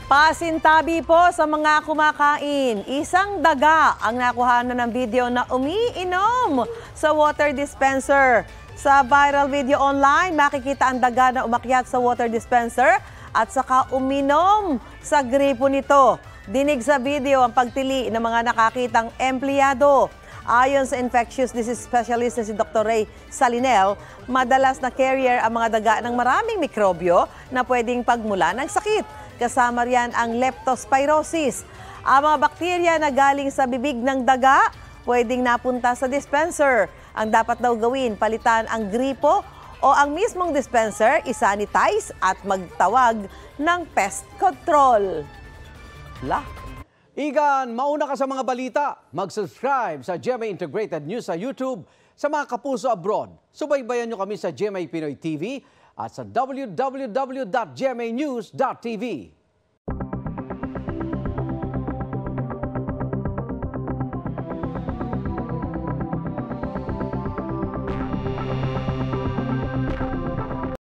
Pasintabi po sa mga kumakain. Isang daga ang nakuhanan ng video na umiinom sa water dispenser. Sa viral video online, makikita ang daga na umakyat sa water dispenser at saka uminom sa gripo nito. Dinig sa video ang pagtili ng mga nakakitang empleyado. Ayon sa infectious disease specialist na si Dr. Ray Salinel, madalas na carrier ang mga daga ng maraming mikrobyo na pwedeng pagmula ng sakit. Kasama riyan ang leptospirosis. Ang mga bakterya na galing sa bibig ng daga pwedeng napunta sa dispenser. Ang dapat daw gawin, palitan ang gripo o ang mismong dispenser, isanitize at magtawag ng pest control. Igan, mauna ka sa mga balita. Mag-subscribe sa GMA Integrated News sa YouTube. Sa mga kapuso abroad, subaybayan nyo kami sa GMA Pinoy TV at sa www.gmanews.tv.